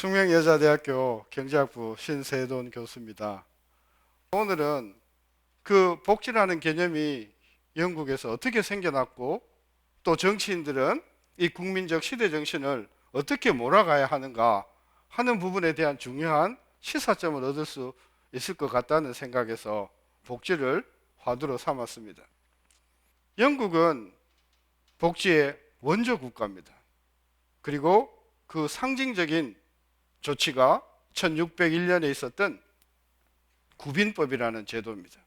숙명여자대학교 경제학부 신세돈 교수입니다. 오늘은 그 복지라는 개념이 영국에서 어떻게 생겨났고 또 정치인들은 이 국민적 시대 정신을 어떻게 몰아가야 하는가 하는 부분에 대한 중요한 시사점을 얻을 수 있을 것 같다는 생각에서 복지를 화두로 삼았습니다. 영국은 복지의 원조 국가입니다. 그리고 그 상징적인 조치가 1601년에 있었던 구빈법이라는 제도입니다.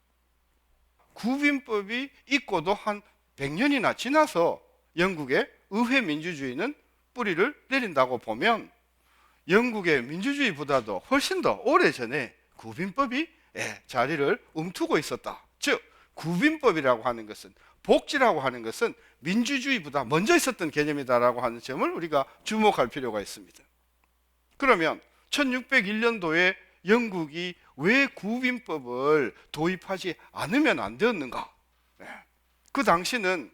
구빈법이 있고도 한 100년이나 지나서 영국의 의회 민주주의는 뿌리를 내린다고 보면 영국의 민주주의보다도 훨씬 더 오래전에 구빈법이 자리를 움트고 있었다. 즉 구빈법이라고 하는 것은, 복지라고 하는 것은 민주주의보다 먼저 있었던 개념이다라고 하는 점을 우리가 주목할 필요가 있습니다. 그러면 1601년도에 영국이 왜 구빈법을 도입하지 않으면 안 되었는가? 그 당시는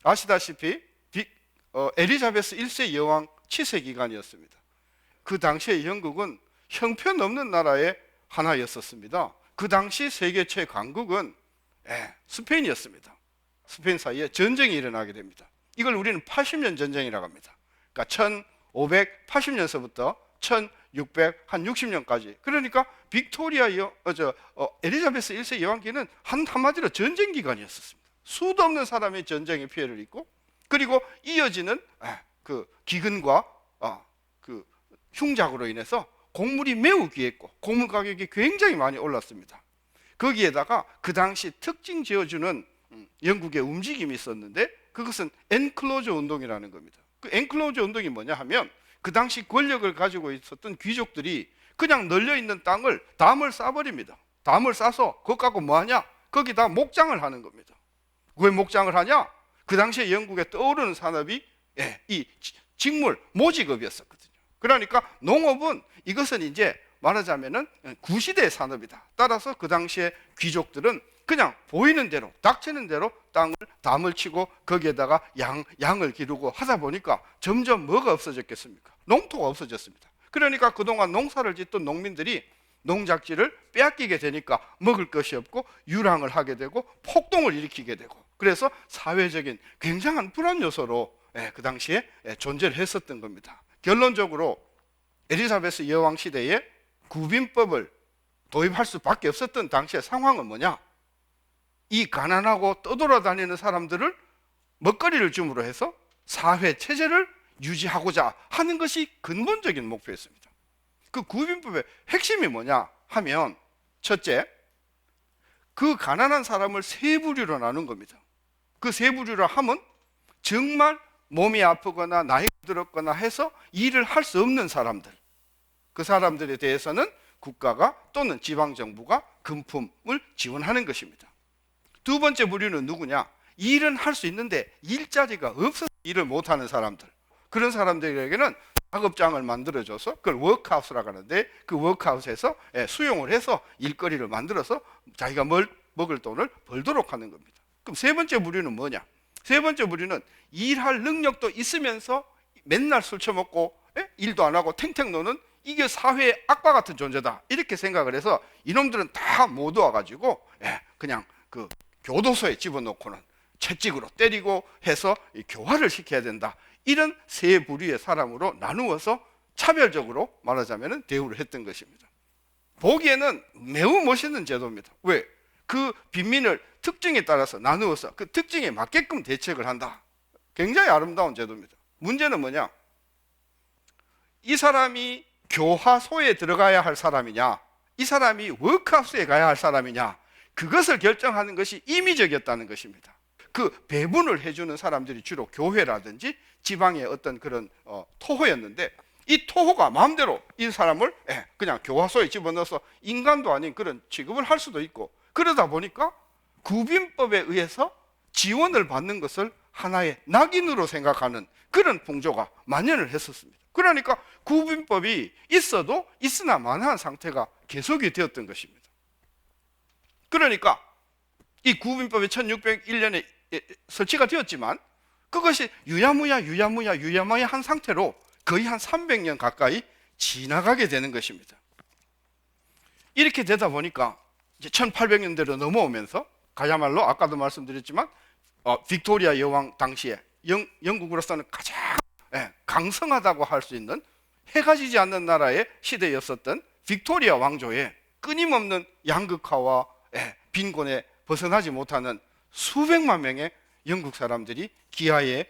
아시다시피 엘리자베스 1세 여왕 치세 기간이었습니다. 그 당시에 영국은 형편없는 나라의 하나였었습니다. 그 당시 세계 최강국은 스페인이었습니다. 스페인 사이에 전쟁이 일어나게 됩니다. 이걸 우리는 80년 전쟁이라고 합니다. 그러니까 1580년서부터 1660년까지. 그러니까 빅토리아 엘리자베스 1세 여왕기는 한마디로 전쟁 기간이었습니다. 수도 없는 사람이 전쟁의 피해를 입고, 그리고 이어지는 그 기근과 그 흉작으로 인해서 곡물이 매우 귀했고 곡물 가격이 굉장히 많이 올랐습니다. 거기에다가 그 당시 특징 지어주는 영국의 움직임이 있었는데, 그것은 엔클로저 운동이라는 겁니다. 그 엔클로저 운동이 뭐냐 하면, 그 당시 권력을 가지고 있었던 귀족들이 그냥 널려있는 담을 싸버립니다. 담을 싸서 그거 갖고 뭐하냐? 거기다 목장을 하는 겁니다. 왜 목장을 하냐? 그 당시에 영국에 떠오르는 산업이 이 직물, 모직업이었었거든요. 그러니까 농업은, 이것은 이제 말하자면은 구시대의 산업이다. 따라서 그 당시에 귀족들은 그냥 보이는 대로, 닥치는 대로 담을 치고 거기에다가 양을 기르고 하다 보니까 점점 뭐가 없어졌겠습니까? 농토가 없어졌습니다. 그러니까 그동안 농사를 짓던 농민들이 농작지를 빼앗기게 되니까 먹을 것이 없고 유랑을 하게 되고 폭동을 일으키게 되고, 그래서 사회적인 굉장한 불안 요소로 그 당시에 존재를 했었던 겁니다. 결론적으로 엘리자베스 여왕 시대에 구빈법을 도입할 수밖에 없었던 당시의 상황은 뭐냐? 이 가난하고 떠돌아다니는 사람들을 먹거리를 줌으로 해서 사회 체제를 유지하고자 하는 것이 근본적인 목표였습니다. 그 구빈법의 핵심이 뭐냐 하면, 첫째, 그 가난한 사람을 세 부류로 나눈 겁니다. 그 세 부류로 하면 정말 몸이 아프거나 나이가 들었거나 해서 일을 할 수 없는 사람들, 그 사람들에 대해서는 국가가 또는 지방정부가 금품을 지원하는 것입니다. 두 번째 부류는 누구냐? 일은 할 수 있는데 일자리가 없어서 일을 못하는 사람들, 그런 사람들에게는 작업장을 만들어줘서 그걸 워크하우스라고 하는데, 그 워크하우스에서 수용을 해서 일거리를 만들어서 자기가 먹을 돈을 벌도록 하는 겁니다. 그럼 세 번째 부류는 뭐냐? 세 번째 부류는 일할 능력도 있으면서 맨날 술 처먹고 일도 안 하고 탱탱 노는, 이게 사회의 악과 같은 존재다, 이렇게 생각을 해서 이놈들은 다 모아가지고 그냥 그 교도소에 집어넣고는 채찍으로 때리고 해서 교화를 시켜야 된다, 이런 세 부류의 사람으로 나누어서 차별적으로 말하자면 대우를 했던 것입니다. 보기에는 매우 멋있는 제도입니다. 왜? 그 빈민을 특징에 따라서 나누어서 그 특징에 맞게끔 대책을 한다. 굉장히 아름다운 제도입니다. 문제는 뭐냐? 이 사람이 교화소에 들어가야 할 사람이냐, 이 사람이 워크하우스에 가야 할 사람이냐, 그것을 결정하는 것이 임의적이었다는 것입니다. 그 배분을 해주는 사람들이 주로 교회라든지 지방의 어떤 그런 토호였는데, 이 토호가 마음대로 이 사람을 그냥 교화소에 집어넣어서 인간도 아닌 그런 취급을 할 수도 있고, 그러다 보니까 구빈법에 의해서 지원을 받는 것을 하나의 낙인으로 생각하는 그런 풍조가 만연을 했었습니다. 그러니까 구빈법이 있어도 있으나 마나한 상태가 계속이 되었던 것입니다. 그러니까 이 구빈법이 1601년에 설치가 되었지만 그것이 유야무야 한 상태로 거의 한 300년 가까이 지나가게 되는 것입니다. 이렇게 되다 보니까 이제 1800년대로 넘어오면서 가야말로 아까도 말씀드렸지만 빅토리아 여왕 당시에 영국으로서는 가장 강성하다고 할 수 있는 해가 지지 않는 나라의 시대였었던 빅토리아 왕조에 끊임없는 양극화와 빈곤에 벗어나지 못하는 수백만 명의 영국 사람들이 기아에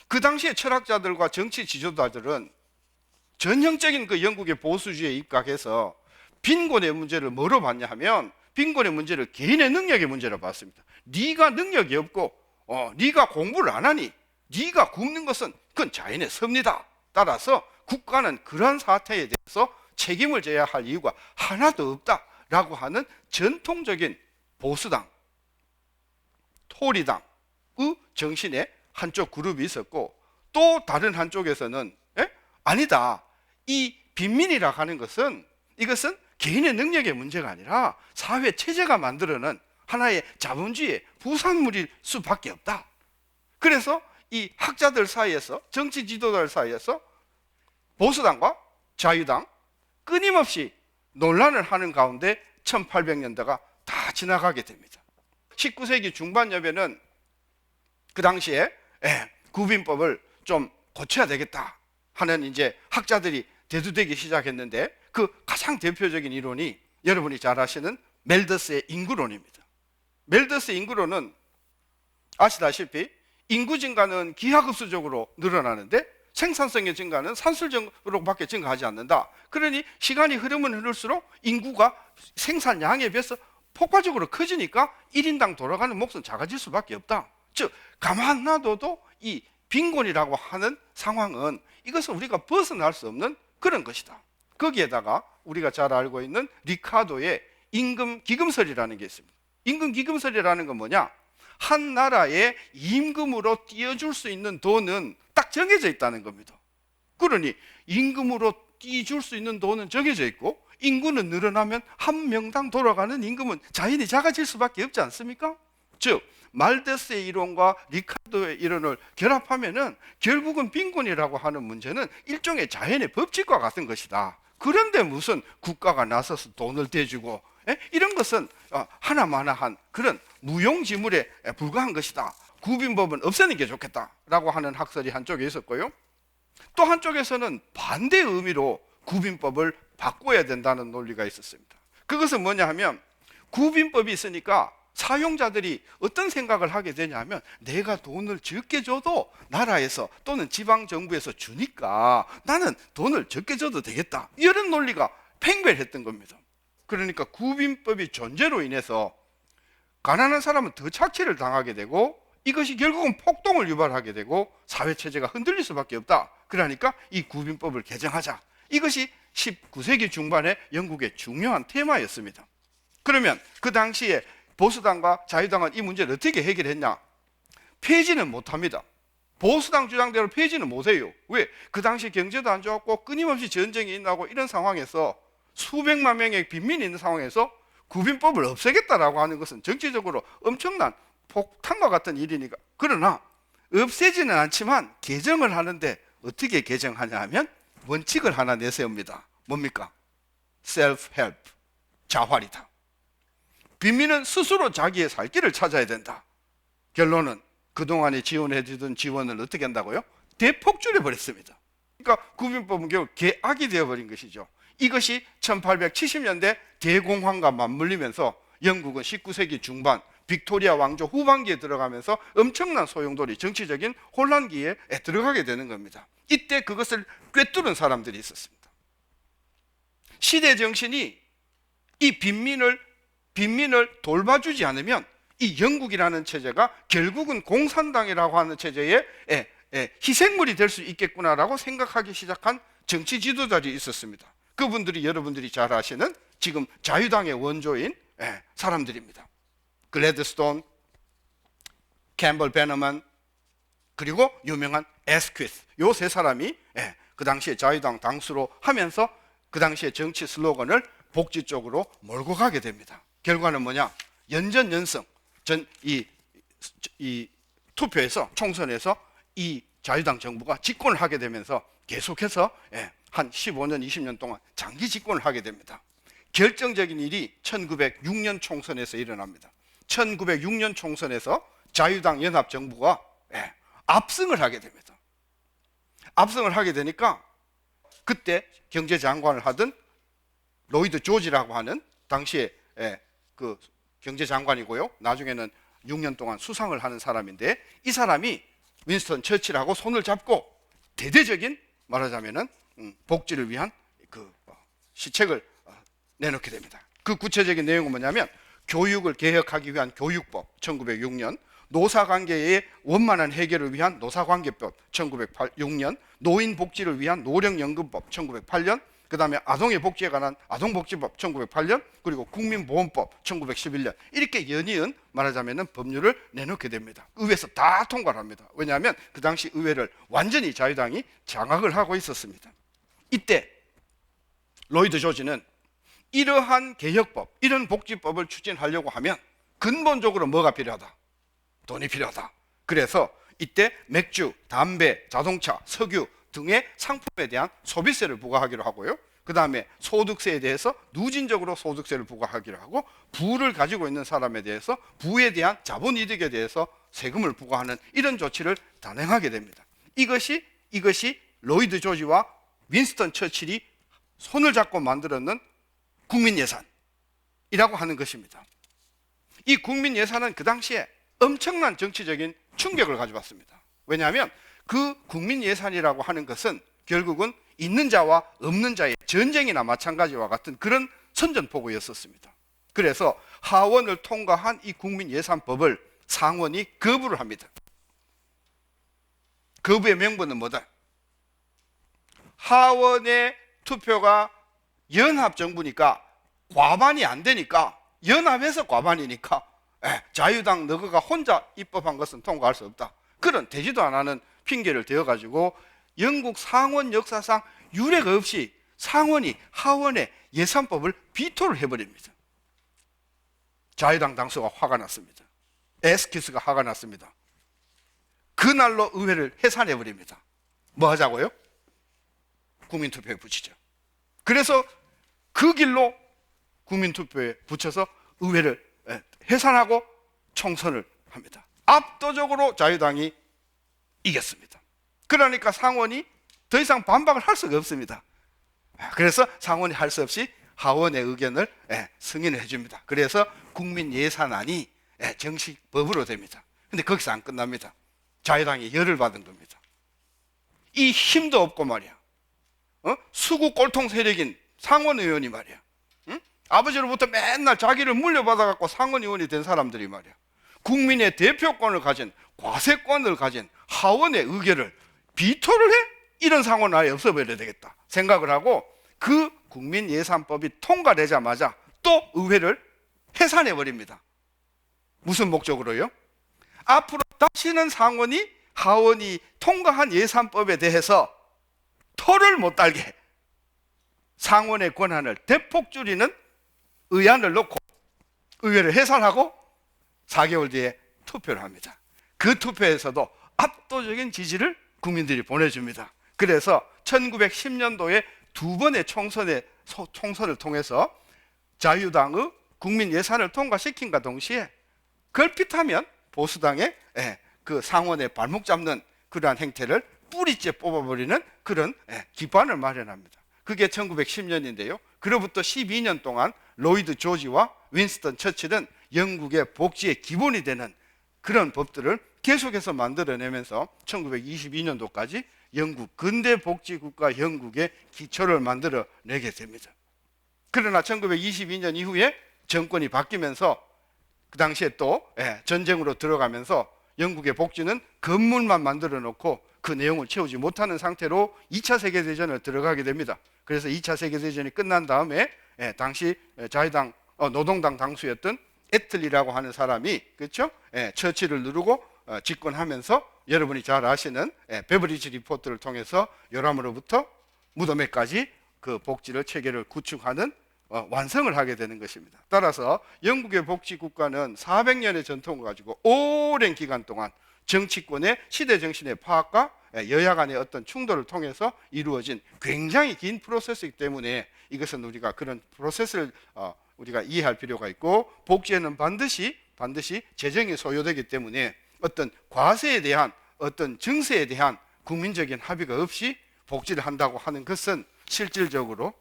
그 당시에 철학자들과 정치 지도자들은 전형적인 그 영국의 보수주의에 입각해서 빈곤의 문제를 뭐로 봤냐 하면 빈곤의 문제를 개인의 능력의 문제로 봤습니다. 네가 능력이 없고 네가 공부를 안 하니 네가 굶는 것은 그건 자연의 섭니다. 따라서 국가는 그런 사태에 대해서 책임을 져야 할 이유가 하나도 없다라고 하는 전통적인 보수당, 토리당의 정신의 한쪽 그룹이 있었고, 또 다른 한쪽에서는 아니다, 이 빈민이라 하는 것은 이것은 개인의 능력의 문제가 아니라 사회 체제가 만들어낸 하나의 자본주의의 부산물일 수밖에 없다. 그래서 이 학자들 사이에서, 정치 지도자들 사이에서 보수당과 자유당 끊임없이 논란을 하는 가운데 1800년대가 다 지나가게 됩니다. 19세기 중반엽에는 그 당시에 구빈법을 좀 고쳐야 되겠다 하는 이제 학자들이 대두되기 시작했는데, 그 가장 대표적인 이론이 여러분이 잘 아시는 멜더스의 인구론입니다. 멜더스의 인구론은 아시다시피 인구 증가는 기하급수적으로 늘어나는데 생산성의 증가는 산술적으로밖에 증가하지 않는다. 그러니 시간이 흐르면 흐를수록 인구가 생산량에 비해서 폭발적으로 커지니까 1인당 돌아가는 몫은 작아질 수밖에 없다. 즉 가만 놔둬도 이 빈곤이라고 하는 상황은 이것은 우리가 벗어날 수 없는 그런 것이다. 거기에다가 우리가 잘 알고 있는 리카도의 임금 기금설이라는 게 있습니다. 임금 기금설이라는 건 뭐냐? 한 나라에 임금으로 띄워줄 수 있는 돈은 딱 정해져 있다는 겁니다. 그러니 임금으로 띄워줄 수 있는 돈은 정해져 있고 인구는 늘어나면 한 명당 돌아가는 임금은 자연히 작아질 수밖에 없지 않습니까? 즉 말더스의 이론과 리카도의 이론을 결합하면은 결국은 빈곤이라고 하는 문제는 일종의 자연의 법칙과 같은 것이다. 그런데 무슨 국가가 나서서 돈을 대주고 이런 것은 하나마나한 그런 무용지물에 불과한 것이다. 구빈법은 없애는 게 좋겠다라고 하는 학설이 한쪽에 있었고요. 또 한쪽에서는 반대 의미로 구빈법을 바꿔야 된다는 논리가 있었습니다. 그것은 뭐냐 하면 구빈법이 있으니까 사용자들이 어떤 생각을 하게 되냐면 내가 돈을 적게 줘도 나라에서 또는 지방정부에서 주니까 나는 돈을 적게 줘도 되겠다, 이런 논리가 팽배했던 겁니다. 그러니까 구빈법이 존재로 인해서 가난한 사람은 더 착취를 당하게 되고 이것이 결국은 폭동을 유발하게 되고 사회체제가 흔들릴 수밖에 없다. 그러니까 이 구빈법을 개정하자. 이것이 19세기 중반의 영국의 중요한 테마였습니다. 그러면 그 당시에 보수당과 자유당은 이 문제를 어떻게 해결했냐? 폐지는 못합니다. 보수당 주장대로 폐지는 못해요. 왜? 그 당시 경제도 안 좋았고 끊임없이 전쟁이 일어나고 이런 상황에서 수백만 명의 빈민이 있는 상황에서 구빈법을 없애겠다라고 하는 것은 정치적으로 엄청난 폭탄과 같은 일이니까. 그러나 없애지는 않지만 개정을 하는데 어떻게 개정하냐 하면 원칙을 하나 내세웁니다. 뭡니까? self-help, 자활이다. 빈민은 스스로 자기의 살 길을 찾아야 된다. 결론은 그동안에 지원해주던 지원을 어떻게 한다고요? 대폭 줄여버렸습니다. 그러니까 구빈법은 결국 개악이 되어버린 것이죠. 이것이 1870년대 대공황과 맞물리면서 영국은 19세기 중반 빅토리아 왕조 후반기에 들어가면서 엄청난 소용돌이, 정치적인 혼란기에 들어가게 되는 겁니다. 이때 그것을 꿰뚫은 사람들이 있었습니다. 시대 정신이 이 빈민을 돌봐주지 않으면 이 영국이라는 체제가 결국은 공산당이라고 하는 체제의 희생물이 될 수 있겠구나라고 생각하기 시작한 정치 지도자들이 있었습니다. 그분들이 여러분들이 잘 아시는 지금 자유당의 원조인 사람들입니다. 글래드스톤, 캠벌 베너먼, 그리고 유명한 에스퀴스, 요 세 사람이 그 당시에 자유당 당수로 하면서 그 당시에 정치 슬로건을 복지 쪽으로 몰고 가게 됩니다. 결과는 뭐냐? 연전연승, 이 투표에서, 총선에서 이 자유당 정부가 집권을 하게 되면서 계속해서 한 15년, 20년 동안 장기 집권을 하게 됩니다. 결정적인 일이 1906년 총선에서 일어납니다. 1906년 총선에서 자유당 연합정부가 압승을 하게 됩니다. 압승을 하게 되니까 그때 경제장관을 하던 로이드 조지라고 하는 당시에 그 경제장관이고요. 나중에는 6년 동안 수상을 하는 사람인데, 이 사람이 윈스턴 처칠하고 손을 잡고 대대적인, 말하자면은 복지를 위한 그 시책을 내놓게 됩니다. 그 구체적인 내용은 뭐냐면, 교육을 개혁하기 위한 교육법 1906년, 노사관계의 원만한 해결을 위한 노사관계법 1906년, 노인복지를 위한 노령연금법 1908년, 그 다음에 아동의 복지에 관한 아동복지법 1908년, 그리고 국민보험법 1911년, 이렇게 연이은 말하자면 법률을 내놓게 됩니다. 의회에서 다 통과를 합니다. 왜냐하면 그 당시 의회를 완전히 자유당이 장악을 하고 있었습니다. 이때 로이드 조지는 이러한 개혁법, 이런 복지법을 추진하려고 하면 근본적으로 뭐가 필요하다? 돈이 필요하다. 그래서 이때 맥주, 담배, 자동차, 석유 등의 상품에 대한 소비세를 부과하기로 하고요. 그 다음에 소득세에 대해서 누진적으로 소득세를 부과하기로 하고, 부를 가지고 있는 사람에 대해서 부에 대한 자본이득에 대해서 세금을 부과하는 이런 조치를 단행하게 됩니다. 이것이 로이드 조지와 윈스턴 처칠이 손을 잡고 만들었는 국민예산이라고 하는 것입니다. 이 국민예산은 그 당시에 엄청난 정치적인 충격을 가져왔습니다. 왜냐하면 그 국민예산이라고 하는 것은 결국은 있는 자와 없는 자의 전쟁이나 마찬가지와 같은 그런 선전포고였었습니다. 그래서 하원을 통과한 이 국민예산법을 상원이 거부를 합니다. 거부의 명분은 뭐다? 하원의 투표가 연합정부니까 과반이 안 되니까, 연합해서 과반이니까 자유당 너그가 혼자 입법한 것은 통과할 수 없다. 그런 되지도 않는 핑계를 대어가지고 영국 상원 역사상 유례 없이 상원이 하원의 예산법을 비토를 해버립니다. 자유당 당수가 화가 났습니다. 에스키스가 화가 났습니다. 그날로 의회를 해산해버립니다. 뭐 하자고요? 국민투표에 붙이죠. 그래서 그 길로 국민투표에 붙여서 의회를 해산하고 총선을 합니다. 압도적으로 자유당이 이겼습니다. 그러니까 상원이 더 이상 반박을 할 수가 없습니다. 그래서 상원이 할 수 없이 하원의 의견을 승인을 해줍니다. 그래서 국민예산안이 정식 법으로 됩니다. 근데 거기서 안 끝납니다. 자유당이 열을 받은 겁니다. 이 힘도 없고 말이야, 수구 꼴통 세력인 상원의원이 말이야, 아버지로부터 맨날 자기를 물려받아갖고 상원의원이 된 사람들이 말이야, 국민의 대표권을 가진, 과세권을 가진 하원의 의결을 비토를 해? 이런 상원은 아예 없어버려야 되겠다 생각을 하고, 그 국민예산법이 통과되자마자 또 의회를 해산해버립니다. 무슨 목적으로요? 앞으로 다시는 상원이 하원이 통과한 예산법에 대해서 토를 못 달게 상원의 권한을 대폭 줄이는 의안을 넣고 의회를 해산하고 4개월 뒤에 투표를 합니다. 그 투표에서도 압도적인 지지를 국민들이 보내줍니다. 그래서 1910년도에 두 번의 총선을 통해서 자유당의 국민 예산을 통과시킨과 동시에 걸핏하면 보수당의 그 상원에 발목 잡는 그러한 행태를 뿌리째 뽑아버리는 그런 기반을 마련합니다. 그게 1910년인데요. 그로부터 12년 동안 로이드 조지와 윈스턴 처칠은 영국의 복지의 기본이 되는 그런 법들을 계속해서 만들어내면서 1922년도까지 영국 근대 복지국가 영국의 기초를 만들어내게 됩니다. 그러나 1922년 이후에 정권이 바뀌면서 그 당시에 또 전쟁으로 들어가면서 영국의 복지는 건물만 만들어 놓고 그 내용을 채우지 못하는 상태로 2차 세계대전을 들어가게 됩니다. 그래서 2차 세계대전이 끝난 다음에 당시 자유당 노동당 당수였던 애틀리라고 하는 사람이, 그렇죠? 처치를 누르고 집권하면서 여러분이 잘 아시는 베버리지 리포트를 통해서 요람으로부터 무덤에까지 그 복지를 체계를 구축하는 완성을 하게 되는 것입니다. 따라서 영국의 복지국가는 400년의 전통을 가지고 오랜 기간 동안 정치권의 시대 정신의 파악과 여야 간의 어떤 충돌을 통해서 이루어진 굉장히 긴 프로세스이기 때문에 이것은 우리가 그런 프로세스를 우리가 이해할 필요가 있고, 복지에는 반드시 재정이 소요되기 때문에 어떤 과세에 대한 어떤 증세에 대한 국민적인 합의가 없이 복지를 한다고 하는 것은 실질적으로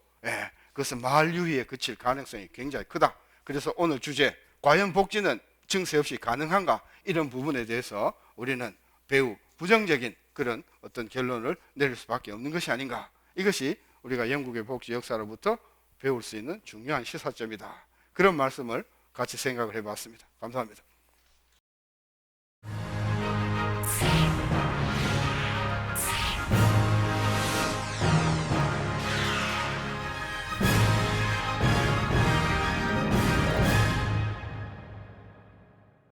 그것은 만류희에 그칠 가능성이 굉장히 크다. 그래서 오늘 주제, 과연 복지는 증세 없이 가능한가, 이런 부분에 대해서 우리는 매우 부정적인 그런 어떤 결론을 내릴 수밖에 없는 것이 아닌가. 이것이 우리가 영국의 복지 역사로부터 배울 수 있는 중요한 시사점이다. 그런 말씀을 같이 생각을 해봤습니다. 감사합니다.